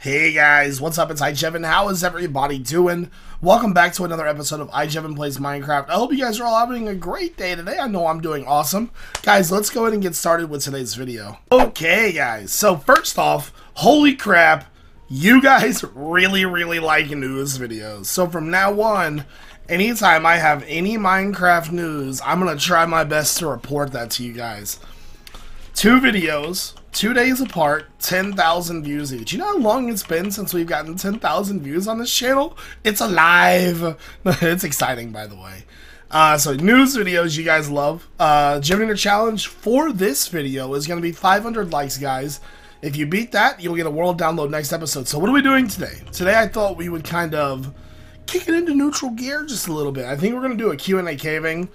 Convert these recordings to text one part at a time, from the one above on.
Hey guys, what's up? It's iJevin. How is everybody doing? Welcome back to another episode of iJevin Plays Minecraft. I hope you guys are all having a great day today. I know I'm doing awesome. Guys, let's go ahead and get started with today's video. Okay guys, so first off, holy crap, you guys really like news videos. So from now on, anytime I have any Minecraft news, I'm going to try my best to report that to you guys. 2 videos, 2 days apart, 10,000 views each. You know how long it's been since we've gotten 10,000 views on this channel? It's alive! It's exciting, by the way. So news videos you guys love. Jevinator challenge for this video is going to be 500 likes, guys. If you beat that, you'll get a world download next episode. So what are we doing today? Today I thought we would kind of kick it into neutral gear just a little bit. I think we're going to do a Q&A caving.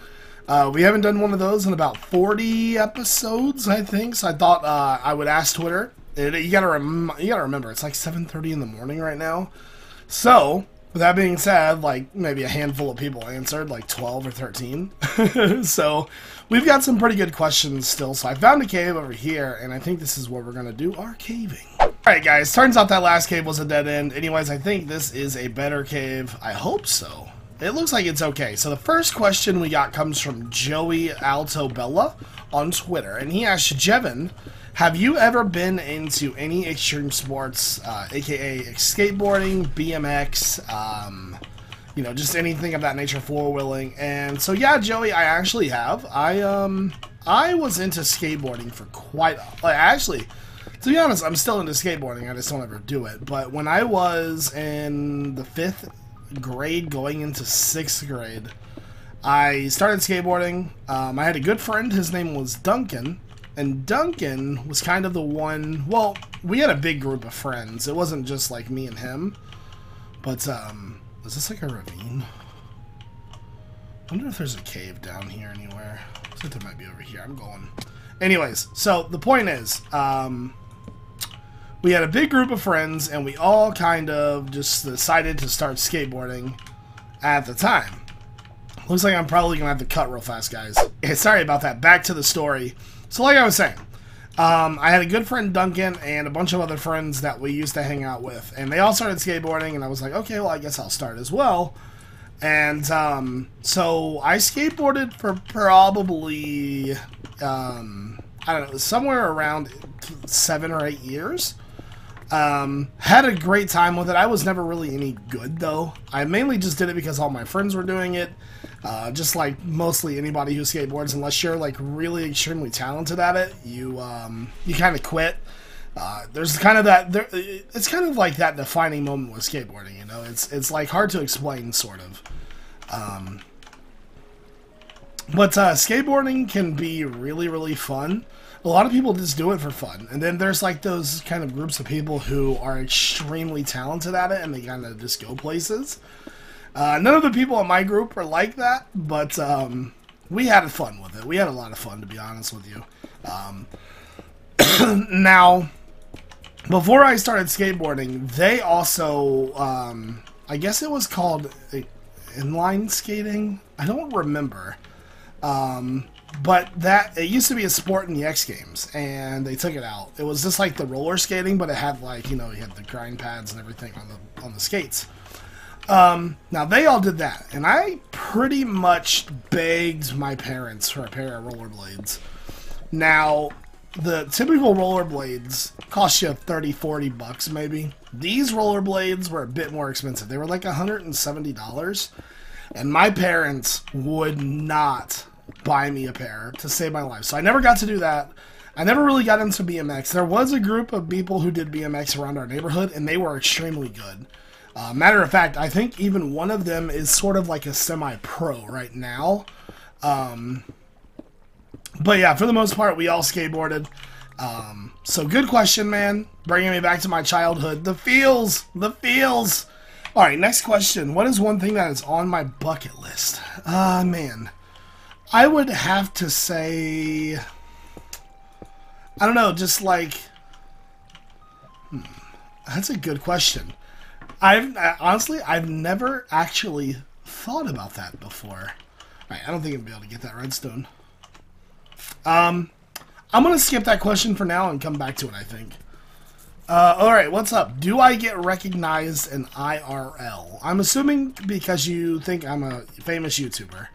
We haven't done one of those in about 40 episodes, I think. So I thought I would ask Twitter. You gotta remember, it's like 7:30 in the morning right now. So with that being said, like maybe a handful of people answered, like 12 or 13. So we've got some pretty good questions still. So I found a cave over here, and I think this is where we're gonna do our caving. All right, guys. Turns out that last cave was a dead end. Anyways, I think this is a better cave. I hope so. It looks like it's okay. So the first question we got comes from Joey Altobella on Twitter, and he asked, Jevin, have you ever been into any extreme sports, aka skateboarding, BMX, you know, just anything of that nature, four-wheeling? And so yeah, Joey, I actually have. I was into skateboarding for quite, like, actually, to be honest, I'm still into skateboarding. I just don't ever do it. But when I was in the 5th grade going into 6th grade, I started skateboarding. I had a good friend, his name was Duncan, and Duncan was kind of the one, well, we had a big group of friends. It wasn't just like me and him, but is this like a ravine? I wonder if there's a cave down here anywhere. I think there might be over here. I'm going. Anyways, so the point is, we had a big group of friends, and we all kind of just decided to start skateboarding at the time. Looks like I'm probably going to have to cut real fast, guys. Okay, sorry about that. Back to the story. So like I was saying, I had a good friend, Duncan, and a bunch of other friends that we used to hang out with. And they all started skateboarding, and I was like, okay, well, I guess I'll start as well. And so I skateboarded for probably, I don't know, somewhere around 7 or 8 years. Had a great time with it. I was never really any good, though. I mainly just did it because all my friends were doing it. Just like mostly anybody who skateboards, unless you're like really extremely talented at it, you kind of quit. There's kind of that, it's kind of like that defining moment with skateboarding, you know? It's like hard to explain, sort of. But skateboarding can be really fun. A lot of people just do it for fun, and then there's like those kind of groups of people who are extremely talented at it, and they kind of just go places. None of the people in my group are like that, but we had fun with it. We had a lot of fun, to be honest with you. Now, before I started skateboarding, they also, I guess it was called inline skating? I don't remember. But it used to be a sport in the X Games, and they took it out. It was just like the roller skating, but it had like, you know, you had the grind pads and everything on the skates. Now they all did that, and I pretty much begged my parents for a pair of rollerblades. Now, the typical rollerblades cost you 30, 40 bucks maybe. These rollerblades were a bit more expensive. They were like $170, and my parents would not buy me a pair to save my life. So I never got to do that. I never really got into BMX. There was a group of people who did BMX around our neighborhood, and they were extremely good. Matter of fact, I think even one of them is sort of like a semi-pro right now. But yeah, for the most part, we all skateboarded. So good question, man. Bringing me back to my childhood. The feels! The feels! Alright, next question. What is one thing that is on my bucket list? Man. I would have to say, I don't know, just like, that's a good question. Honestly, I've never actually thought about that before. Alright, I don't think I'm going to be able to get that redstone. I'm going to skip that question for now and come back to it, I think. Alright, what's up? Do I get recognized in IRL? I'm assuming because you think I'm a famous YouTuber.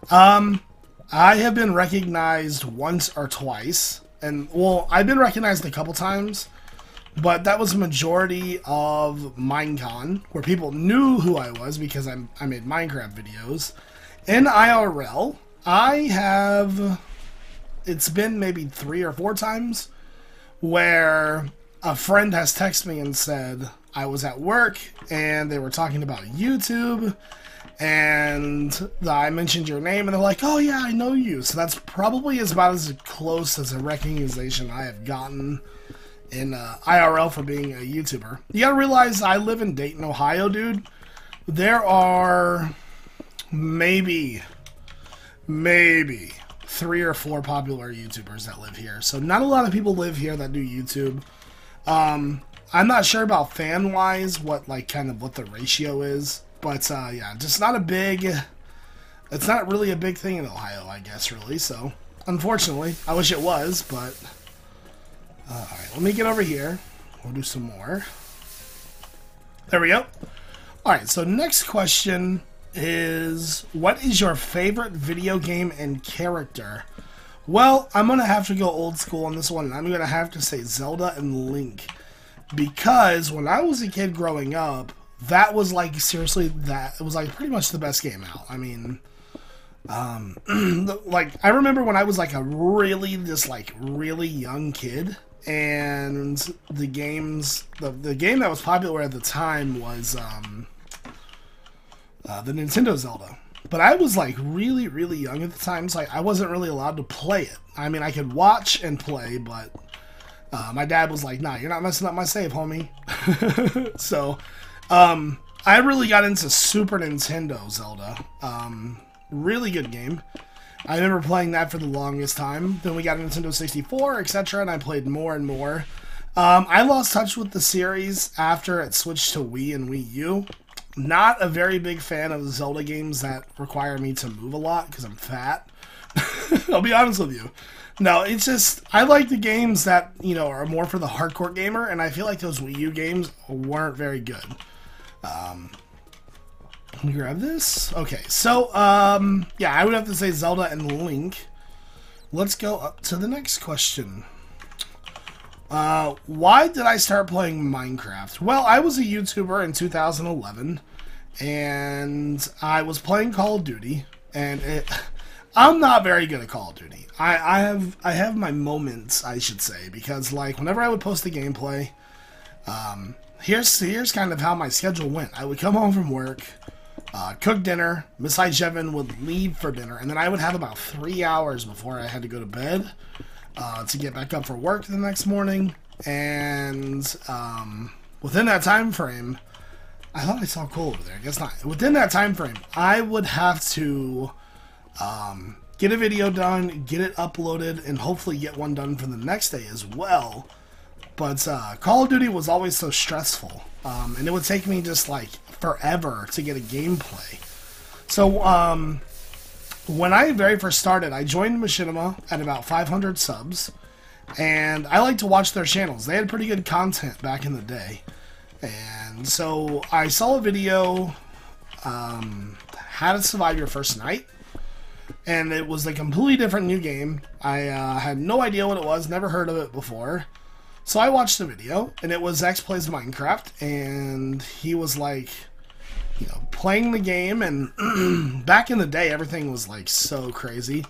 I have been recognized once or twice. And, well, I've been recognized a couple times. But that was a majority of Minecon, where people knew who I was because I made Minecraft videos. In IRL, it's been maybe 3 or 4 times where a friend has texted me and said I was at work and they were talking about YouTube and I mentioned your name and they're like, oh yeah, I know you. So that's probably about as close as a recognition I have gotten in IRL for being a YouTuber. You gotta realize I live in Dayton, Ohio, dude. There are maybe 3 or 4 popular YouTubers that live here. So not a lot of people live here that do YouTube. I'm not sure about fan-wise what the ratio is, but yeah, just not a big. It's not really a big thing in Ohio, I guess, really. So unfortunately, I wish it was, but all right. Let me get over here. We'll do some more. There we go. All right. So next question is, what is your favorite video game and character? Well, I'm going to have to go old school on this one. I'm going to have to say Zelda and Link. Because when I was a kid growing up, that was seriously, it was pretty much the best game out. I mean, I remember when I was a really young kid, and the game that was popular at the time was the Nintendo Zelda. But I was really, really young at the time, so I wasn't really allowed to play it. I mean, I could watch and play, but my dad was like, nah, you're not messing up my save, homie. So, I really got into Super Nintendo Zelda. Really good game. I remember playing that for the longest time. Then we got a Nintendo 64, etc., and I played more and more. I lost touch with the series after it switched to Wii and Wii U. Not a very big fan of Zelda games that require me to move a lot because I'm fat. I'll be honest with you. No, it's just, I like the games that, are more for the hardcore gamer, and I feel like those Wii U games weren't very good. Let me grab this. Okay, so, yeah, I would have to say Zelda and Link. Let's go up to the next question. Why did I start playing Minecraft? Well, I was a YouTuber in 2011, and I was playing Call of Duty, and I'm not very good at Call of Duty. I have my moments, I should say, because whenever I would post a gameplay, here's kind of how my schedule went. I would come home from work, cook dinner, Miss iJevin would leave for dinner, and then I would have about 3 hours before I had to go to bed to get back up for work the next morning. And within that time frame, I thought I saw Cole over there. I guess not. Within that time frame, I would have to get a video done, get it uploaded, and hopefully get one done for the next day as well. But Call of Duty was always so stressful, and it would take me just forever to get a gameplay. So when I very first started, I joined Machinima at about 500 subs, and I like to watch their channels. They had pretty good content back in the day. And so I saw a video, How to Survive Your First Night, and it was a completely different new game. I had no idea what it was, never heard of it before. So I watched the video, and it was X Plays Minecraft, and he was playing the game, and back in the day, everything was so crazy.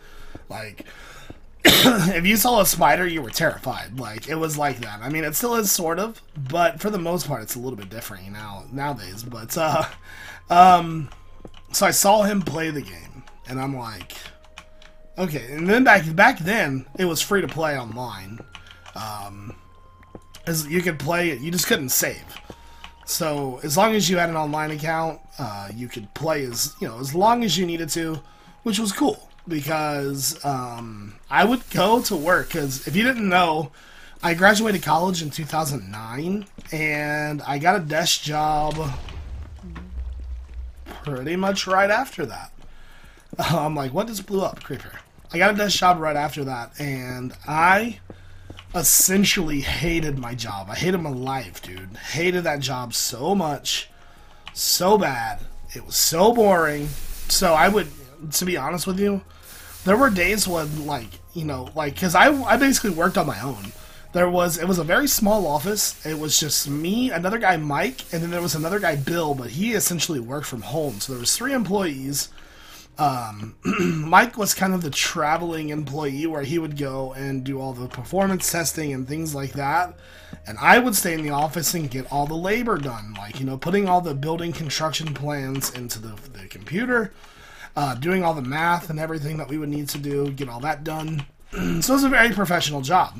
If you saw a spider, you were terrified. It was like that. I mean, it still is sort of, but for the most part, it's a little bit different nowadays. But so I saw him play the game, and I'm like, okay. And then back then, it was free to play online. As you could play it, you just couldn't save. So as long as you had an online account, you could play as long as you needed to, which was cool because I would go to work. Because if you didn't know, I graduated college in 2009, and I got a desk job pretty much right after that. I'm like, what just blew up, creeper? I got a desk job right after that, and I essentially hated my job. I hated my life, dude. Hated that job so much. So bad. It was so boring. So I would, to be honest with you, there were days when, like, you know, like, because I basically worked on my own. It was a very small office. It was just me, another guy, Mike, and then there was another guy, Bill, but he essentially worked from home. So there was 3 employees. Mike was kind of the traveling employee where he would go and do all the performance testing and things like that. And I would stay in the office and get all the labor done, like, you know, putting all the building construction plans into the computer, doing all the math and everything that we would need to do, get all that done. So it was a very professional job.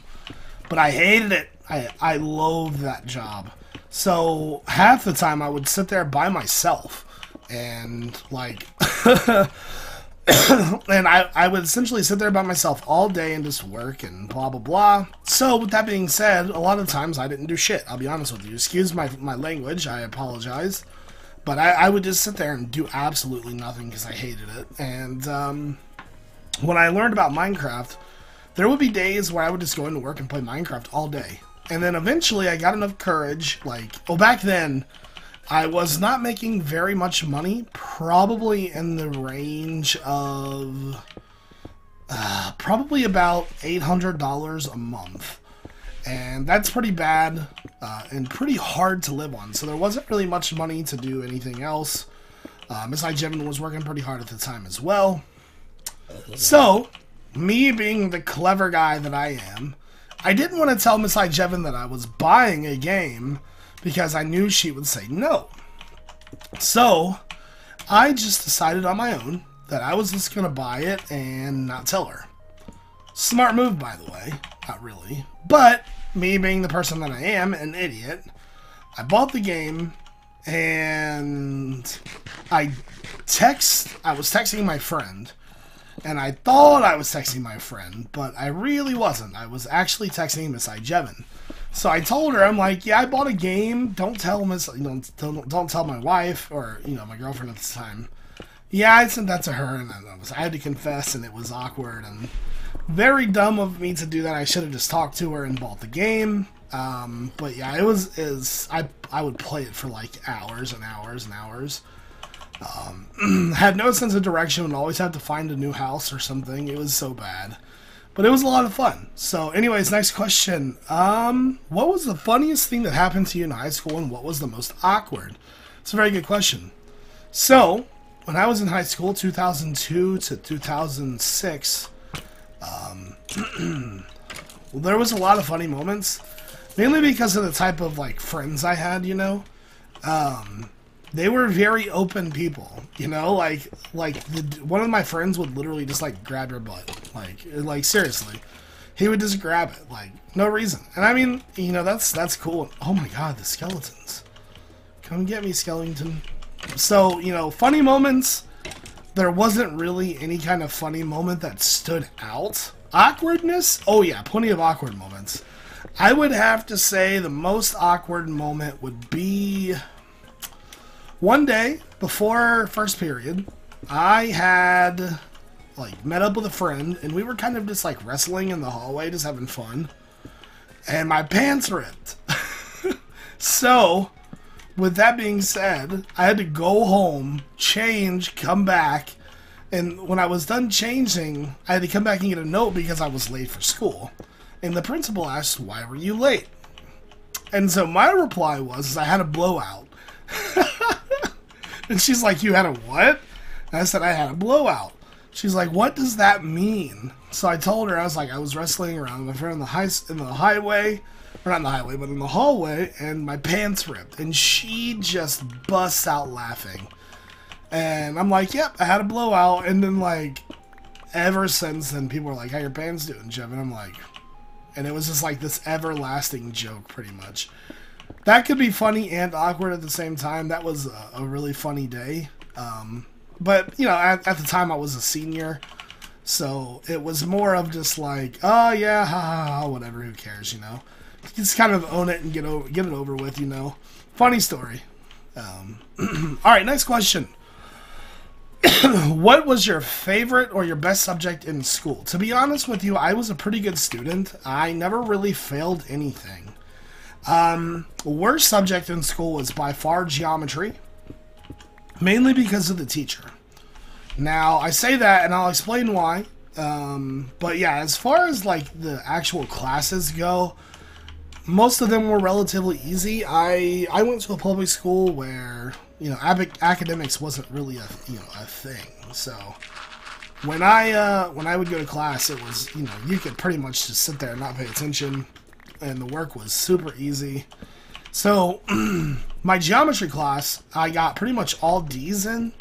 But I hated it. I loathed that job. So half the time I would sit there by myself and like and I would essentially sit there by myself all day and just work and blah blah blah. So with that being said, a lot of times I didn't do shit. I'll be honest with you. Excuse my language. I apologize. But I would just sit there and do absolutely nothing because I hated it. And when I learned about Minecraft, there would be days where I would just go into work and play Minecraft all day. And then eventually I got enough courage, like, well, back then, I was not making very much money, probably in the range of, probably about $800 a month. And that's pretty bad, and pretty hard to live on. So there wasn't really much money to do anything else. Miss iJevin was working pretty hard at the time as well. So me being the clever guy that I am, I didn't want to tell Miss iJevin that I was buying a game because I knew she would say no. So I just decided on my own that I was just going to buy it and not tell her. Smart move, by the way. Not really. But me being the person that I am, an idiot, I bought the game and I was texting my friend. And I thought I was texting my friend, but I really wasn't. I was actually texting Miss iJevin. So I told her, I'm like, yeah, I bought a game. Don't tell Miss, don't tell my wife or, you know, my girlfriend at the time. Yeah, I sent that to her, and I had to confess, and it was awkward and very dumb of me to do that. I should have just talked to her and bought the game. But yeah, I would play it for like hours and hours and hours. Had no sense of direction, would always have to find a new house or something. It was so bad. But it was a lot of fun. So anyways, next question. What was the funniest thing that happened to you in high school, and what was the most awkward? It's a very good question. So, when I was in high school, 2002 to 2006, well, there was a lot of funny moments. Mainly because of the type of, like, friends I had, you know? They were very open people, you know, one of my friends would literally just like grab your butt, like seriously, he would just grab it, like no reason. And I mean, you know, that's cool. Oh my god, the skeletons, come get me, skeleton. So, you know, funny moments, there wasn't really any kind of funny moment that stood out. Awkwardness, oh yeah, plenty of awkward moments. I would have to say the most awkward moment would be one day, before first period, I had, like, met up with a friend, and we were kind of just, like, wrestling in the hallway, just having fun, and my pants ripped. So, with that being said, I had to go home, change, come back, and when I was done changing, I had to come back and get a note because I was late for school. And the principal asked, why were you late? And so my reply was, I had a blowout. And she's like, you had a what? And I said, I had a blowout. She's like, what does that mean? So I told her, I was like, I was wrestling around with my friend in the highway, or not in the highway, but in the hallway, and my pants ripped. And she just busts out laughing. And I'm like, yep, I had a blowout. And then, like, ever since then, people are like, how your pants doing, Jev? And I'm like, and it was just like this everlasting joke, pretty much. That could be funny and awkward at the same time. That was a really funny day. But, you know, at the time I was a senior. So it was more of just like, oh, yeah, ha, ha, ha, whatever, who cares, you know. Just kind of own it and get it over with, you know. Funny story. Alright, next question. What was your favorite or your best subject in school? To be honest with you, I was a pretty good student. I never really failed anything. Worst subject in school was by far geometry, mainly because of the teacher. Now, I say that, and I'll explain why. But yeah, as far as like the actual classes go, most of them were relatively easy. I went to a public school where, you know, academics wasn't really a thing. So when I would go to class, it was, you know, you could pretty much just sit there and not pay attention, and the work was super easy. So my geometry class, I got pretty much all D's in,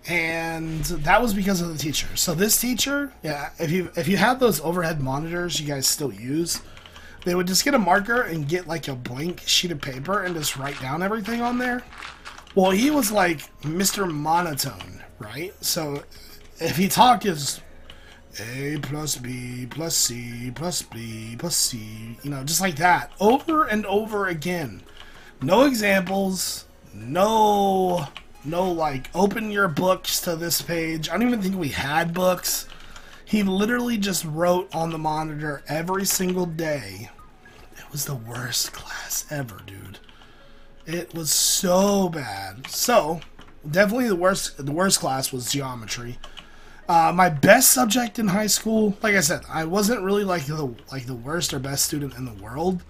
and that was because of the teacher. So this teacher, yeah, if you have those overhead monitors you guys still use, they would just get a marker and get like a blank sheet of paper and just write down everything on there. Well, he was like Mr. Monotone, right? So if he talked, is A plus B plus C plus B plus C, you know, just like that, over and over again. No examples, no like, open your books to this page. I don't even think we had books. He literally just wrote on the monitor every single day. It was the worst class ever, dude. It was so bad. So, definitely the worst class was geometry. My best subject in high school, like I said, I wasn't really like the worst or best student in the world,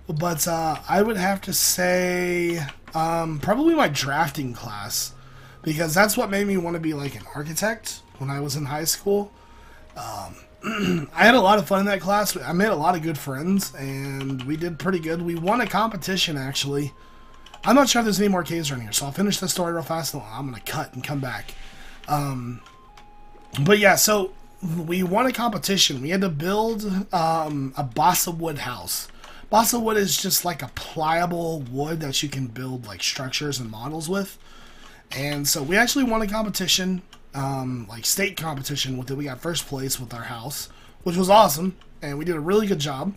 but I would have to say probably my drafting class, because that's what made me want to be like an architect when I was in high school. I had a lot of fun in that class. I made a lot of good friends, and we did pretty good. We won a competition, actually. I'm not sure if there's any more caves around here, so I'll finish this story real fast, and I'm going to cut and come back. But yeah, so we won a competition. We had to build a balsa wood house. Balsa wood is just like a pliable wood that you can build like structures and models with. And so we actually won a competition, like state competition with it. We got first place with our house, which was awesome, and we did a really good job.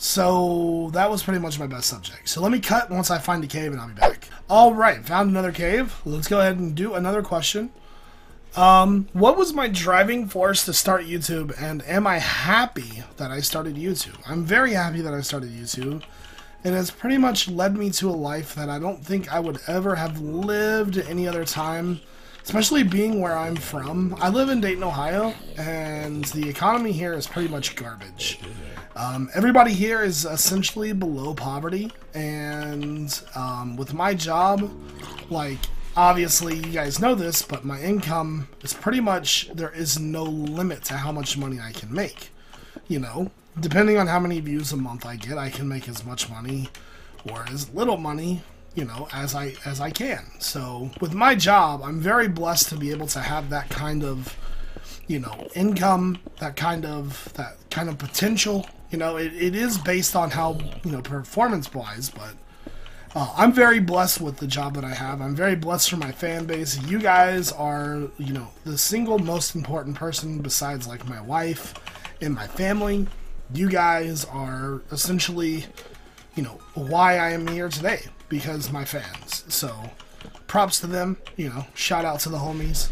So that was pretty much my best subject. So let me cut once I find a cave, and I'll be back. Alright, found another cave. Let's go ahead and do another question. What was my driving force to start YouTube, and am I happy that I started YouTube? I'm very happy that I started YouTube. It has pretty much led me to a life that I don't think I would ever have lived any other time, especially being where I'm from. I live in Dayton, Ohio, and the economy here is pretty much garbage. Everybody here is essentially below poverty, and with my job, like, obviously you guys know this, but my income is pretty much, there is no limit to how much money I can make. You know, depending on how many views a month I get, I can make as much money or as little money, you know, as I can. So with my job, I'm very blessed to be able to have that kind of, you know, income, that kind of potential. You know, it is based on how, you know, performance-wise, but I'm very blessed with the job that I have. I'm very blessed for my fan base. You guys are, you know, the single most important person besides, like, my wife and my family. You guys are essentially, you know, why I am here today, because my fans. So, props to them, you know, shout out to the homies.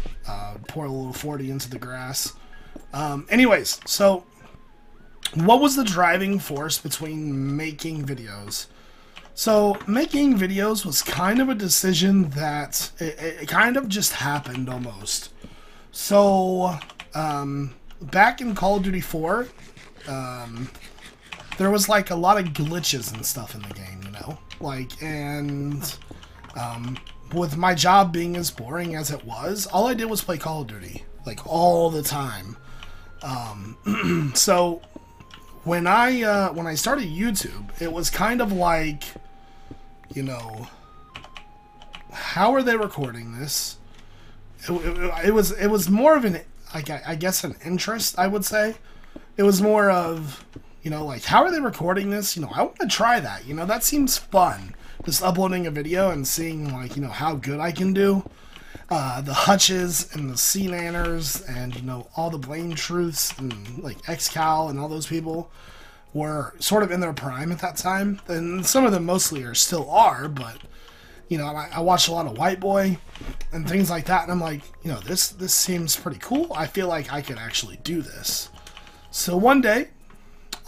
Pour a little 40 into the grass. Anyways, so what was the driving force between making videos? So, making videos was kind of a decision that it kind of just happened almost. So, back in Call of Duty 4, there was like a lot of glitches and stuff in the game, you know? Like, and with my job being as boring as it was, all I did was play Call of Duty, like, all the time. So when I started YouTube, it was kind of like, you know, how are they recording this? It was more of an, like, I guess, an interest, I would say. It was more of, you know, like, how are they recording this? You know, I want to try that. You know, that seems fun. Just uploading a video and seeing, like, you know, how good I can do. The Hutches and the C-Nanners and, you know, all the Blame Truths and, like, XCal and all those people were sort of in their prime at that time. And some of them mostly still are, but, you know, I watched a lot of White Boy. and things like that. And I'm like, you know, this seems pretty cool. I feel like I could actually do this. So one day,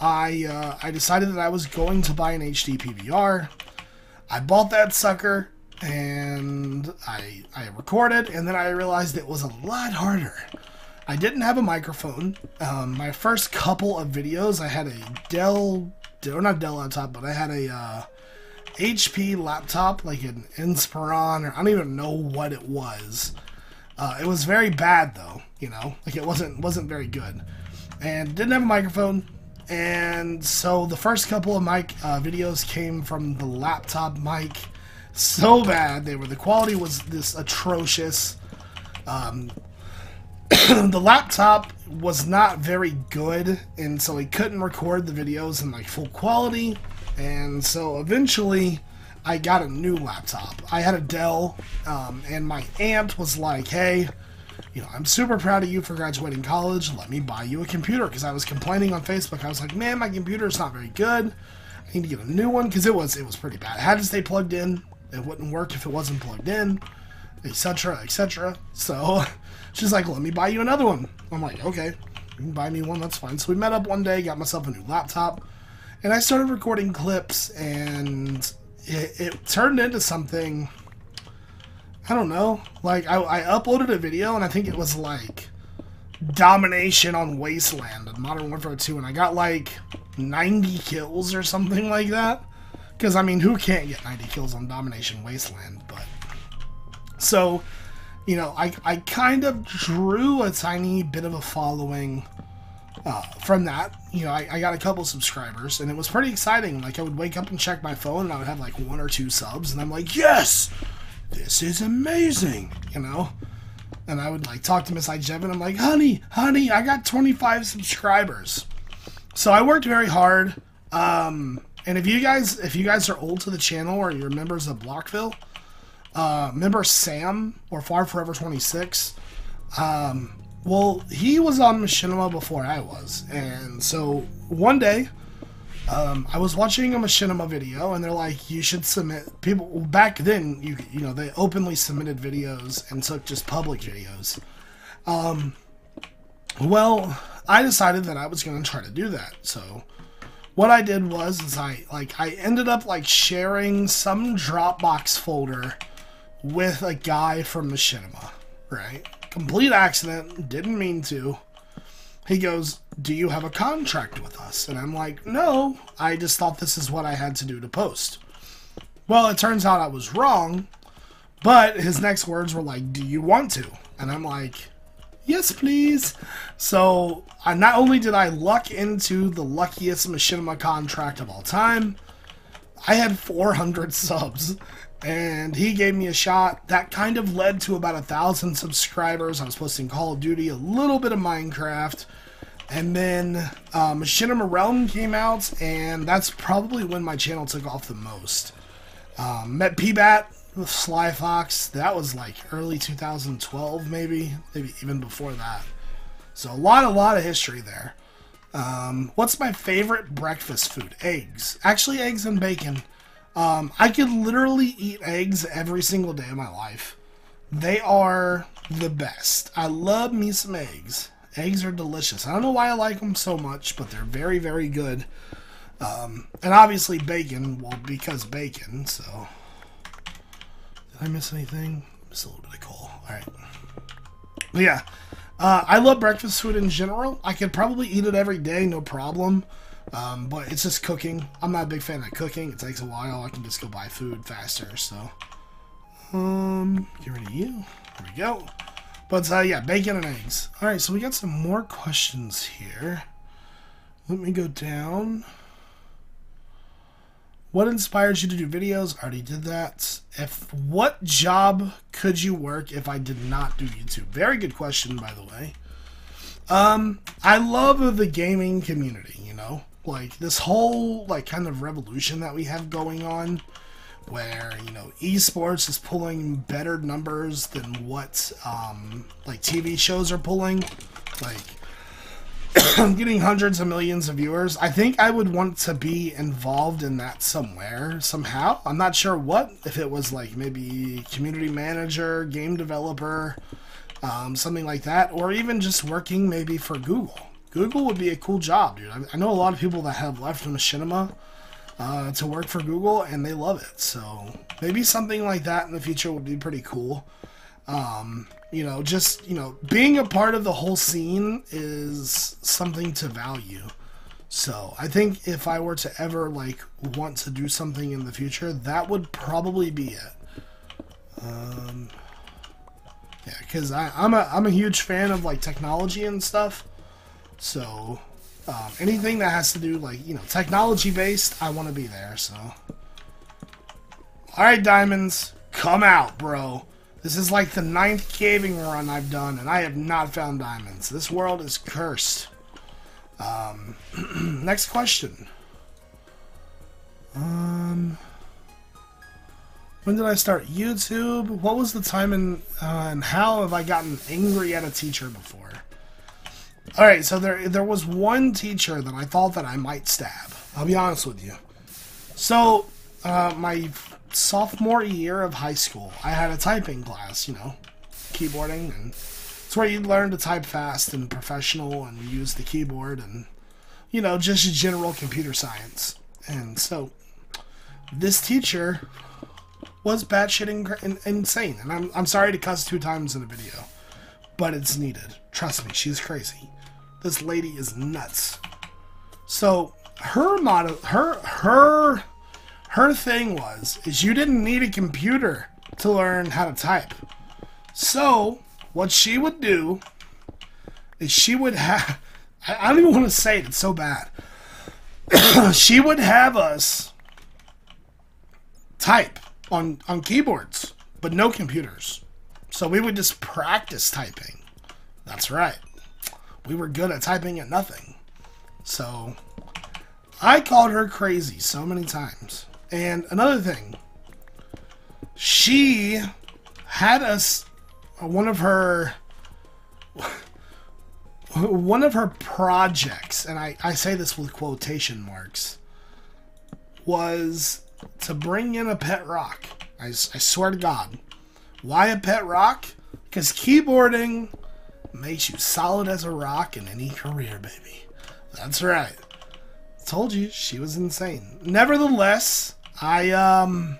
I decided that I was going to buy an HD PVR. I bought that sucker, and I recorded, and then I realized it was a lot harder. I didn't have a microphone. My first couple of videos, I had a not Dell laptop, but I had a HP laptop, like an Inspiron, or I don't even know what it was. It was very bad though, you know, like it wasn't very good, and didn't have a microphone. And so the first couple of mic videos came from the laptop mic. So bad the quality was this atrocious. The laptop was not very good, and so it couldn't record the videos in like full quality. And so eventually I got a new laptop. I had a Dell, and my aunt was like, hey, you know, I'm super proud of you for graduating college. Let me buy you a computer. Because I was complaining on Facebook. I was like, man, my computer's not very good. I need to get a new one, because it was pretty bad. It had to stay plugged in. It wouldn't work if it wasn't plugged in, etc., etc. So she's like, let me buy you another one. I'm like, okay, you can buy me one, that's fine. So we met up one day, got myself a new laptop, and I started recording clips, and it turned into something, I don't know, like I uploaded a video, and I think it was like domination on Wasteland in Modern Warfare 2, and I got like 90 kills or something like that. Because, I mean, who can't get 90 kills on Domination Wasteland? But so, you know, I kind of drew a tiny bit of a following from that. You know, I got a couple subscribers, and it was pretty exciting. Like, I would wake up and check my phone, and I would have like 1 or 2 subs, and I'm like, yes, this is amazing, you know? And I would like talk to Miss iJevin. I'm like, honey, I got 25 subscribers. So I worked very hard. And if you guys are old to the channel, or you're members of Blockville, remember Sam, or Far Forever 26? Well, he was on Machinima before I was. And so one day, I was watching a Machinima video, and they're like, you should submit. People back then, you know, they openly submitted videos and took just public videos. Well, I decided that I was going to try to do that. So what I did was I ended up like sharing some Dropbox folder with a guy from Machinima, right? Complete accident, didn't mean to. He goes, do you have a contract with us? And I'm like, no, I just thought this is what I had to do to post. Well, it turns out I was wrong, but his next words were like, do you want to? And I'm like, yes, please. So not only did I luck into the luckiest Machinima contract of all time, I had 400 subs, and he gave me a shot. That kind of led to about 1,000 subscribers. I was posting Call of Duty, a little bit of Minecraft, and then Machinima Realm came out, and that's probably when my channel took off the most. Met PBAT with Sly Fox. That was like early 2012, maybe even before that. So a lot of history there. What's my favorite breakfast food? Eggs. Actually, eggs and bacon. I could literally eat eggs every single day of my life. They are the best. I love me some eggs. Eggs are delicious. I don't know why I like them so much, but they're very, very good. And obviously bacon, well, because bacon, so. Did I miss anything? Missed a little bit of coal. Alright. But yeah. I love breakfast food in general. I could probably eat it every day, no problem. But it's just cooking. I'm not a big fan of cooking. It takes a while. I can just go buy food faster, so. Get rid of you. There we go. But, yeah, bacon and eggs. Alright, so we got some more questions here. Let me go down. What inspires you to do videos? I already did that. What job could you work if I did not do YouTube? Very good question, by the way. I love the gaming community, you know? Like, this whole, like, kind of revolution that we have going on, where, you know, esports is pulling better numbers than what, like, TV shows are pulling. Like, getting hundreds of millions of viewers. I think I would want to be involved in that somewhere, somehow. I'm not sure what, if it was like maybe community manager, game developer, something like that, or even just working maybe for Google. Google would be a cool job, dude. I know a lot of people that have left machinima to work for Google, and they love it. So maybe something like that in the future would be pretty cool. You know, just, you know, being a part of the whole scene is something to value. So I think if I were to ever, like, want to do something in the future, that would probably be it. Yeah, because I'm a huge fan of, like, technology and stuff. So anything that has to do, like, you know, technology-based, I want to be there, so. Alright, Diamonds, come out, bro. This is like the 9th caving run I've done, and I have not found diamonds. This world is cursed. Next question. When did I start YouTube? What was the time and how have I gotten angry at a teacher before? Alright, so there was one teacher that I thought that I might stab. I'll be honest with you. So, my sophomore year of high school, I had a typing class, you know, keyboarding, and it's where you learn to type fast and professional and use the keyboard and, you know, just general computer science. And so this teacher was batshit insane, and I'm sorry to cuss 2 times in a video, but it's needed. Trust me, she's crazy. This lady is nuts. So her motto, her thing is you didn't need a computer to learn how to type. So what she would do is she would have, I don't even want to say it, it's so bad. She would have us type on keyboards, but no computers. So we would just practice typing. That's right. We were good at typing at nothing. So I called her crazy so many times. And another thing, she had us, one of her projects, and I say this with quotation marks, was to bring in a pet rock. I swear to God. Why a pet rock? Because keyboarding makes you solid as a rock in any career, baby. That's right. Told you, she was insane. Nevertheless, I'm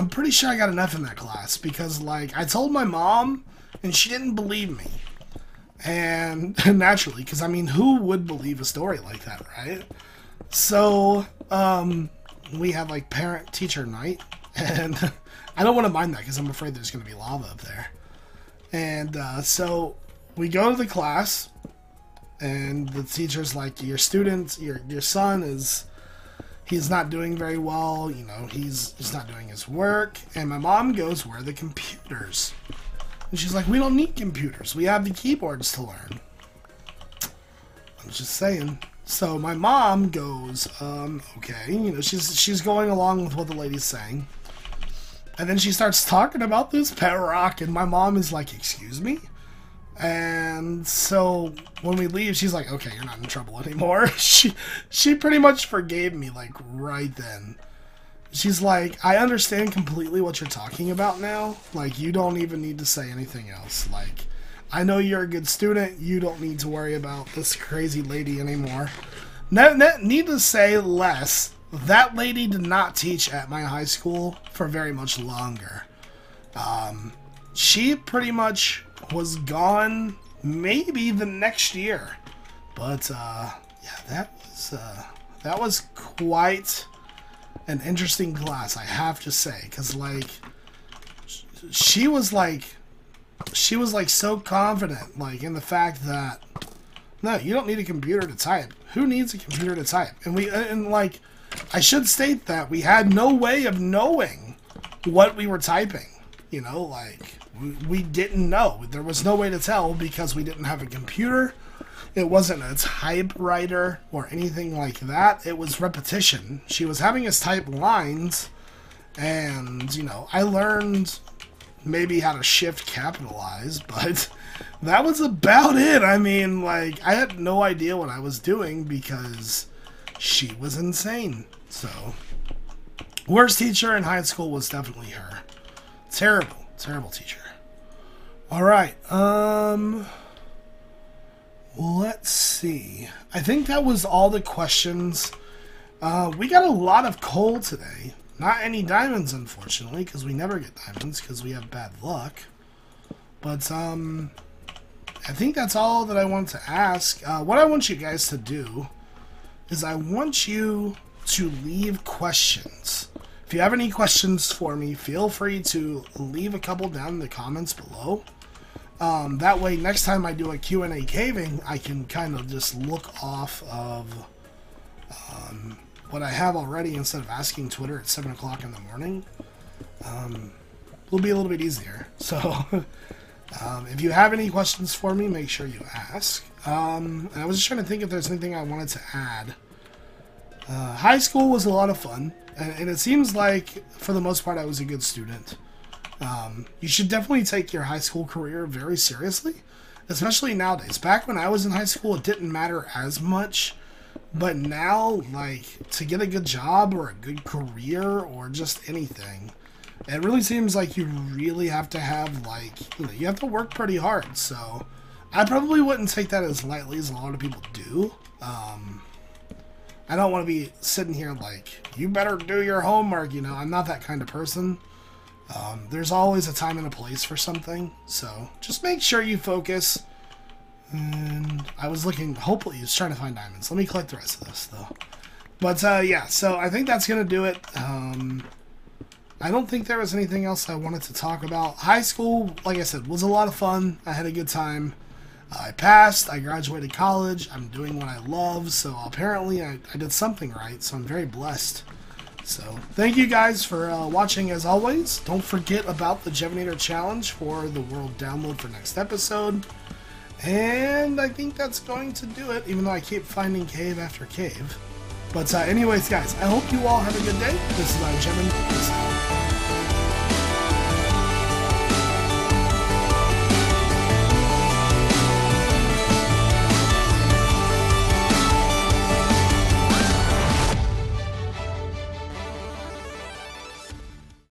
pretty sure I got enough in that class because, like, I told my mom and she didn't believe me. And naturally, because I mean, who would believe a story like that, right? So, we had like parent-teacher night, and I don't want to mind that because I'm afraid there's going to be lava up there. And so we go to the class, and the teacher's like, your son he's not doing very well, you know, he's not doing his work. And my mom goes, where are the computers? And she's like, we don't need computers, we have the keyboards to learn. I'm just saying. So my mom goes, okay, you know, she's going along with what the lady's saying. And then she starts talking about this pet rock, and my mom is like, excuse me? And so when we leave, she's like, okay, you're not in trouble anymore. She pretty much forgave me, like, right then. She's like, I understand completely what you're talking about now. Like, you don't even need to say anything else. Like, I know you're a good student. You don't need to worry about this crazy lady anymore. Need to say less. That lady did not teach at my high school for very much longer. She pretty much was gone maybe the next year. But, yeah, that was quite an interesting class, I have to say. Because, like, she was so confident, like, in the fact that, no, you don't need a computer to type. Who needs a computer to type? And like, I should state that we had no way of knowing what we were typing. You know, like, we didn't know. There was no way to tell because we didn't have a computer. It wasn't a typewriter or anything like that. It was repetition. She was having us type lines, and, you know, I learned maybe how to shift capitalize, but that was about it. I mean, like, I had no idea what I was doing because she was insane. So, worst teacher in high school was definitely her. Terrible, terrible teacher. All right, let's see. I think that was all the questions. We got a lot of coal today. Not any diamonds, unfortunately, because we never get diamonds because we have bad luck. But, I think that's all that I want to ask. What I want you guys to do is I want you to leave questions. If you have any questions for me, feel free to leave a couple down in the comments below. That way, next time I do a Q&A caving, I can kind of just look off of what I have already instead of asking Twitter at 7 o'clock in the morning. It'll be a little bit easier. So, if you have any questions for me, make sure you ask. And I was just trying to think if there's anything I wanted to add. High school was a lot of fun, and it seems like, for the most part, I was a good student. You should definitely take your high school career very seriously, especially nowadays. Back when I was in high school, it didn't matter as much, but now, like, to get a good job or a good career or just anything, it really seems like you really have to have, like, you know, you have to work pretty hard. So I probably wouldn't take that as lightly as a lot of people do. I don't want to be sitting here like, you better do your homework, you know. I'm not that kind of person. There's always a time and a place for something, so just make sure you focus. And I was looking, hopefully he was trying to find diamonds. Let me collect the rest of this, though. But, yeah, so I think that's going to do it. I don't think there was anything else I wanted to talk about. High school, like I said, was a lot of fun. I had a good time. I passed. I graduated college. I'm doing what I love, so apparently I did something right, so I'm very blessed. So, thank you guys for watching as always. Don't forget about the Jevinator challenge for the world download for next episode. And I think that's going to do it, even though I keep finding cave after cave. But anyways, guys, I hope you all have a good day. This is iJevin. Peace out.